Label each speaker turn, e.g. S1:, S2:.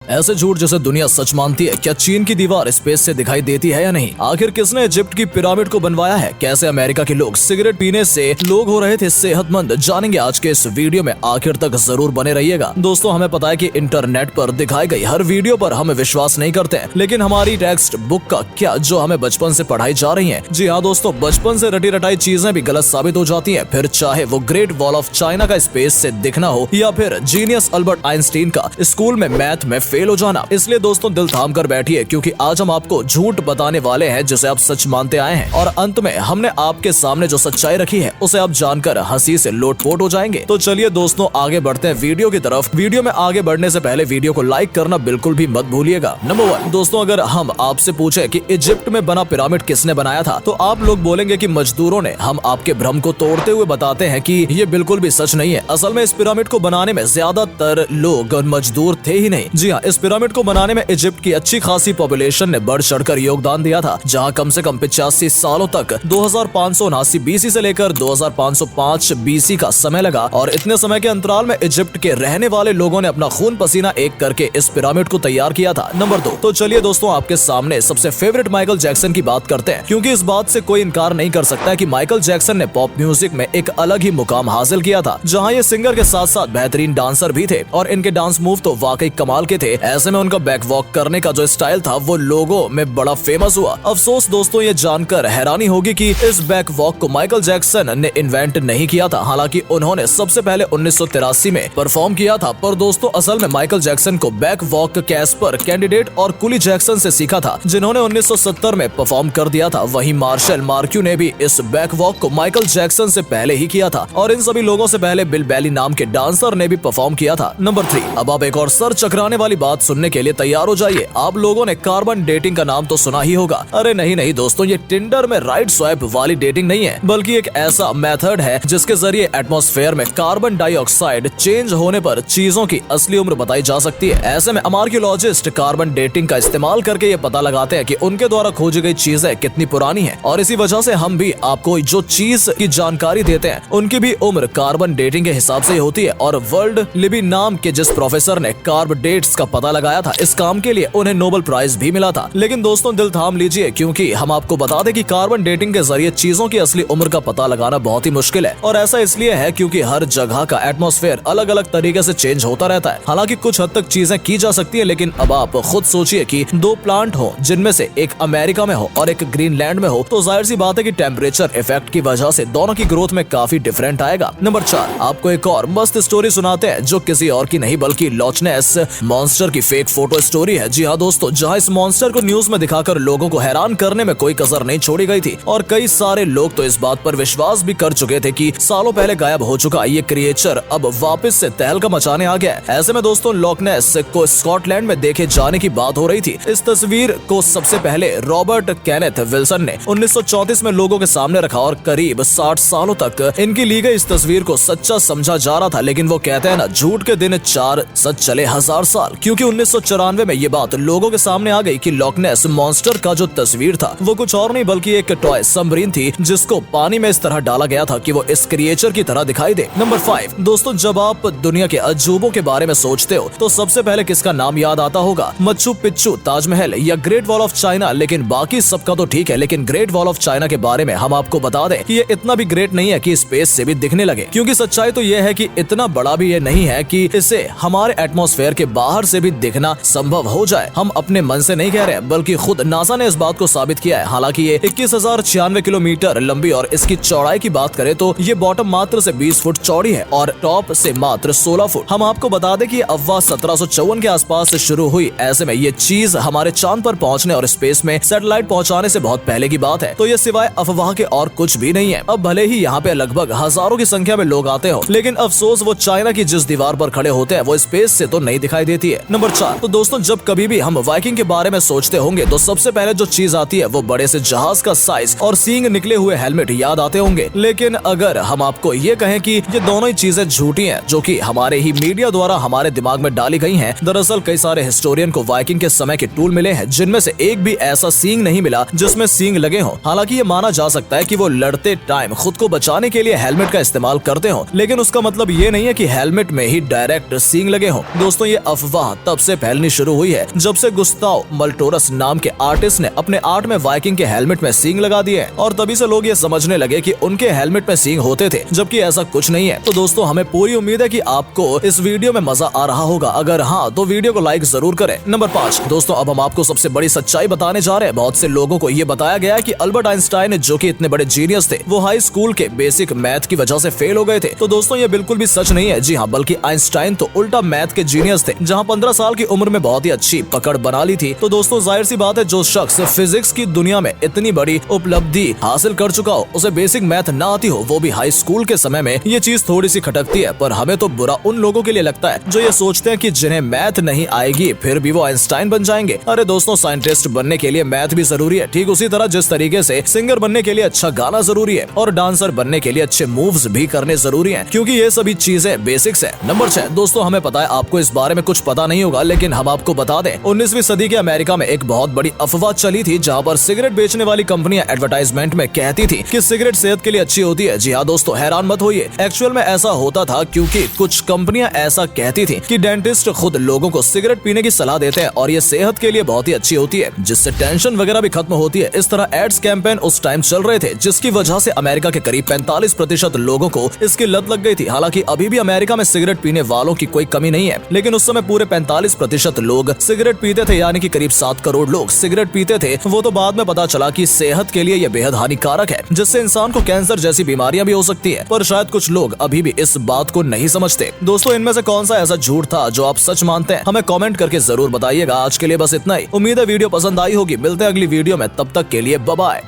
S1: ऐसे झूठ जिसे दुनिया सच मानती है। क्या चीन की दीवार स्पेस से दिखाई देती है या नहीं? आखिर किसने इजिप्ट की पिरामिड को बनवाया है? कैसे अमेरिका के लोग सिगरेट पीने से लोग हो रहे थे सेहतमंद? जानेंगे आज के इस वीडियो में, आखिर तक जरूर बने रहिएगा। दोस्तों, हमें पता है कि इंटरनेट पर दिखाई गई हर वीडियो पर हम विश्वास नहीं करते हैं, लेकिन हमारी टेक्स्ट बुक का क्या, जो हमें बचपन से पढ़ाई जा रही है? जी हाँ दोस्तों, बचपन से रटी रटाई चीजें भी गलत साबित हो जाती है। फिर चाहे वो ग्रेट वॉल ऑफ चाइना का स्पेस से दिखना हो या फिर जीनियस अल्बर्ट आइंस्टीन का स्कूल में मैथ में फेल हो जाना। इसलिए दोस्तों, दिल थाम कर बैठिए, क्योंकि आज हम आपको झूठ बताने वाले हैं जिसे आप सच मानते आए हैं, और अंत में हमने आपके सामने जो सच्चाई रखी है उसे आप जानकर हंसी से लोटपोट हो जाएंगे। तो चलिए दोस्तों, आगे बढ़ते हैं वीडियो की तरफ। वीडियो में आगे बढ़ने से पहले वीडियो को लाइक करना बिल्कुल भी मत भूलिएगा। नंबर 1 दोस्तों, अगर हम आपसे पूछे कि इजिप्ट में बना पिरामिड किसने बनाया था, तो आप लोग बोलेंगे कि मजदूरों ने। हम आपके भ्रम को तोड़ते हुए बताते हैं कि ये बिल्कुल भी सच नहीं है। असल में इस पिरामिड को बनाने में ज्यादातर लोग मजदूर थे ही नहीं। जी हाँ, इस पिरामिड को बनाने में इजिप्ट की अच्छी खासी पॉपुलेशन ने बढ़ चढ़कर योगदान दिया था, जहाँ कम से कम 85 सालों तक 2579 बीसी से लेकर 2505 बीसी का समय लगा, और इतने समय के अंतराल में इजिप्ट के रहने वाले लोगों ने अपना खून पसीना एक करके इस पिरामिड को तैयार किया था। नंबर 2 तो चलिए दोस्तों, आपके सामने सबसे फेवरेट माइकल जैक्सन की बात करते हैं, क्योंकि इस बात से कोई इनकार नहीं कर सकता है कि माइकल जैक्सन ने पॉप म्यूजिक में एक अलग ही मुकाम हासिल किया था, जहाँ ये सिंगर के साथ साथ बेहतरीन डांसर भी थे, और इनके डांस मूव तो वाकई कमाल के थे। ऐसे में उनका बैक वॉक करने का जो स्टाइल था वो लोगों में बड़ा फेमस हुआ। अफसोस दोस्तों, ये जानकर हैरानी होगी कि इस बैक वॉक को माइकल जैक्सन ने इन्वेंट नहीं किया था। हालांकि उन्होंने सबसे पहले 1983 में परफॉर्म किया था, पर दोस्तों असल में माइकल जैक्सन को बैक वॉक कैस्पर कैंडिडेट और कुली जैक्सन से सीखा था, जिन्होंने 1970 में परफॉर्म कर दिया था। वहीं मार्शल मार्क्यू ने भी इस बैक वॉक को माइकल जैक्सन से पहले ही किया था, और इन सभी लोगों से पहले बिल बैली नाम के डांसर ने भी परफॉर्म किया था। नंबर 3 अब आप एक और सर चकराने वाली बात सुनने के लिए तैयार हो जाइए। आप लोगों ने कार्बन डेटिंग का नाम तो सुना ही होगा। अरे नहीं दोस्तों, ये टिंडर में राइट स्वाइप वाली डेटिंग नहीं है, बल्कि एक ऐसा मेथड है जिसके जरिए एटमॉस्फेयर में कार्बन डाइऑक्साइड चेंज होने पर चीजों की असली उम्र बताई जा सकती है। ऐसे में आर्कियोलॉजिस्ट कार्बन डेटिंग का इस्तेमाल करके ये पता लगाते हैं कि उनके द्वारा खोजी गई चीजें कितनी पुरानी है, और इसी वजह से हम भी आपको जो चीज की जानकारी देते हैं उनकी भी उम्र कार्बन डेटिंग के हिसाब से होती है। और वर्ल्ड लिबी नाम के जिस प्रोफेसर ने कार्ब डेट्स का पता लगाया था, इस काम के लिए उन्हें नोबेल प्राइज भी मिला था। लेकिन दोस्तों, दिल थाम लीजिए, क्योंकि हम आपको बता दें कि कार्बन डेटिंग के जरिए चीजों की असली उम्र का पता लगाना बहुत ही मुश्किल है, और ऐसा इसलिए है क्योंकि हर जगह का एटमॉस्फेयर अलग अलग तरीके से चेंज होता रहता है। हालांकि कुछ हद तक चीजें की जा सकती है, लेकिन अब आप खुद सोचिए कि 2 प्लांट हो जिनमें से एक अमेरिका में हो और एक ग्रीनलैंड में हो, तो जाहिर सी बात है कि टेम्परेचर इफेक्ट की वजह से दोनों की ग्रोथ में काफी डिफरेंट आएगा। नंबर 4 आपको एक और मस्त स्टोरी सुनाते हैं, जो किसी और की नहीं बल्कि लॉच नेस मॉन्स्टर की फेक फोटो स्टोरी है। जी हाँ दोस्तों, जहाँ इस मॉन्स्टर को न्यूज में दिखाकर लोगों को हैरान करने में कोई कसर नहीं छोड़ी गई थी, और कई सारे लोग तो इस बात पर विश्वास भी कर चुके थे कि सालों पहले गायब हो चुका ये क्रिएचर अब वापस से तहलका मचाने आ गया है। ऐसे में दोस्तों, लॉच नेस को स्कॉटलैंड में देखे जाने की बात हो रही थी। इस तस्वीर को सबसे पहले रॉबर्ट केनेथ विल्सन ने 1934 में लोगों के सामने रखा, और करीब 60 सालों तक इनकी ली गई इस तस्वीर को सच्चा समझा जा रहा था। लेकिन वो कहते हैं ना, झूठ के दिन 4 सच चले 1000 साल, क्योंकि 1994 में ये बात लोगों के सामने आ गई कि लॉच नेस मॉन्स्टर का जो तस्वीर था वो कुछ और नहीं बल्कि एक टॉय सबमरीन थी, जिसको पानी में इस तरह डाला गया था कि वो इस क्रिएचर की तरह दिखाई दे। नंबर 5 दोस्तों, जब आप दुनिया के अजूबों के बारे में सोचते हो तो सबसे पहले किसका नाम याद आता होगा? मच्चू पिच्चू, ताजमहल या ग्रेट वॉल ऑफ चाइना? लेकिन बाकी सबका तो ठीक है, लेकिन ग्रेट वॉल ऑफ चाइना के बारे में हम आपको बता दें कि ये इतना भी ग्रेट नहीं है कि स्पेस से भी दिखने लगे, क्योंकि सच्चाई तो ये है कि इतना बड़ा भी ये नहीं है कि इसे हमारे एटमॉस्फेयर के बाहर से भी दिखना संभव हो जाए। हम अपने मन से नहीं कह रहे, बल्कि खुद नासा ने इस बात को साबित किया है। हालांकि ये 21,096 किलोमीटर लंबी, और इसकी चौड़ाई की बात करें तो ये बॉटम मात्र से 20 फुट चौड़ी है और टॉप से मात्र 16 फुट। हम आपको बता दें कि अफवाह 1754 के आसपास से शुरू हुई। ऐसे में ये चीज हमारे चांद पर पहुंचने और स्पेस में सैटेलाइट पहुंचाने से बहुत पहले की बात है, तो ये सिवाय अफवाह के और कुछ भी नहीं है। अब भले ही यहाँ पे लगभग हजारों की संख्या में लोग आते हो, लेकिन अफसोस वो चाइना की जिस दीवार पर खड़े होते हैं वो स्पेस से तो नहीं दिखाई देती है। नंबर 4 तो दोस्तों, जब कभी भी हम वाइकिंग के बारे में सोचते होंगे तो सबसे पहले जो चीज आती है वो बड़े से जहाज का साइज और सींग निकले हुए हेलमेट याद आते होंगे। लेकिन अगर हम आपको ये कहें कि ये दोनों ही चीजें झूठी हैं, जो कि हमारे ही मीडिया द्वारा हमारे दिमाग में डाली गई हैं। दरअसल कई सारे हिस्टोरियन को वाइकिंग के समय के टूल मिले हैं, जिनमें से एक भी ऐसा सींग नहीं मिला जिसमें सींग लगे हों। हालांकि ये माना जा सकता है कि वो लड़ते टाइम खुद को बचाने के लिए हेलमेट का इस्तेमाल करते हो, लेकिन उसका मतलब ये नहीं है कि हेलमेट में ही डायरेक्ट सींग लगे हो। दोस्तों, ये अफवाह तब से फैलनी शुरू हुई है जब से गुस्ताव मल्टोरस नाम के आर्टिस्ट ने अपने आर्ट में वाइकिंग के हेलमेट में सींग लगा दिए और तभी से लोग ये समझने लगे कि उनके हेलमेट में सींग होते थे, जबकि ऐसा कुछ नहीं है। तो दोस्तों हमें पूरी उम्मीद है कि आपको इस वीडियो में मजा आ रहा होगा। अगर हाँ तो वीडियो को लाइक जरूर करें। नंबर 5 दोस्तों, अब हम आपको सबसे बड़ी सच्चाई बताने जा रहे हैं। बहुत से लोगों को ये बताया गया है कि अल्बर्ट आइंस्टाइन जो कि इतने बड़े जीनियस थे वो हाई स्कूल के बेसिक मैथ की वजह से फेल हो गए थे। तो दोस्तों ये बिल्कुल भी सच नहीं है। जी हाँ, बल्कि आइंस्टाइन तो उल्टा मैथ के जीनियस थे, जहाँ 15 साल की उम्र में बहुत ही अच्छी पकड़ बना ली थी। तो दोस्तों जाहिर सी बात है, जो शख्स फिजिक्स की दुनिया में इतनी बड़ी उपलब्धि हासिल कर चुका हो उसे बेसिक मैथ ना आती हो, वो भी हाई स्कूल के समय में, ये चीज थोड़ी सी खटकती है। पर हमें तो बुरा उन लोगों के लिए लगता है जो ये सोचते हैं कि जिन्हें मैथ नहीं आएगी फिर भी वो आइंस्टाइन बन जाएंगे। अरे दोस्तों, साइंटिस्ट बनने के लिए मैथ भी जरूरी है, ठीक उसी तरह जिस तरीके से सिंगर बनने के लिए अच्छा गाना जरूरी है और डांसर बनने के लिए अच्छे मूव्स भी करने जरूरी हैं, क्योंकि ये सभी चीजें बेसिक्स है। नंबर 6 दोस्तों, हमें पता है आपको इस बारे में कुछ पता नहीं होगा, लेकिन हम आपको बता दें 19वीं सदी के अमेरिका में एक बहुत बड़ी अफवाह चली थी, जहाँ पर सिगरेट बेचने वाली कंपनियां एडवर्टाइजमेंट में कहती थी कि सिगरेट सेहत के लिए अच्छी होती है। जी हाँ दोस्तों, हैरान मत होइए, एक्चुअल में ऐसा होता था क्योंकि कुछ कंपनियां ऐसा कहती थी कि डेंटिस्ट खुद लोगों को सिगरेट पीने की सलाह देते हैं और ये सेहत के लिए बहुत ही अच्छी होती है, जिससे टेंशन वगैरह भी खत्म होती है। इस तरह एड्स कैंपेन उस टाइम चल रहे थे, जिसकी वजह से अमेरिका के करीब 45% लोगों को इसकी लत लग गई थी। हालांकि अभी भी अमेरिका में सिगरेट पीने वालों की कोई कमी नहीं है, लेकिन उस समय पूरे 45% लोग सिगरेट पीते थे, यानी कि करीब 7 करोड़ लोग सिगरेट पीते थे। वो तो बाद में पता चला कि सेहत के लिए यह बेहद हानिकारक है, जिससे इंसान को कैंसर जैसी बीमारियां भी हो सकती है। पर शायद कुछ लोग अभी भी इस बात को नहीं समझते। दोस्तों इनमें से कौन सा ऐसा झूठ था जो आप सच मानते हैं, हमें कमेंट करके जरूर बताइएगा। आज के लिए बस इतना ही। उम्मीद है वीडियो पसंद आई होगी। मिलते हैं अगली वीडियो में, तब तक के लिए बाय बाय।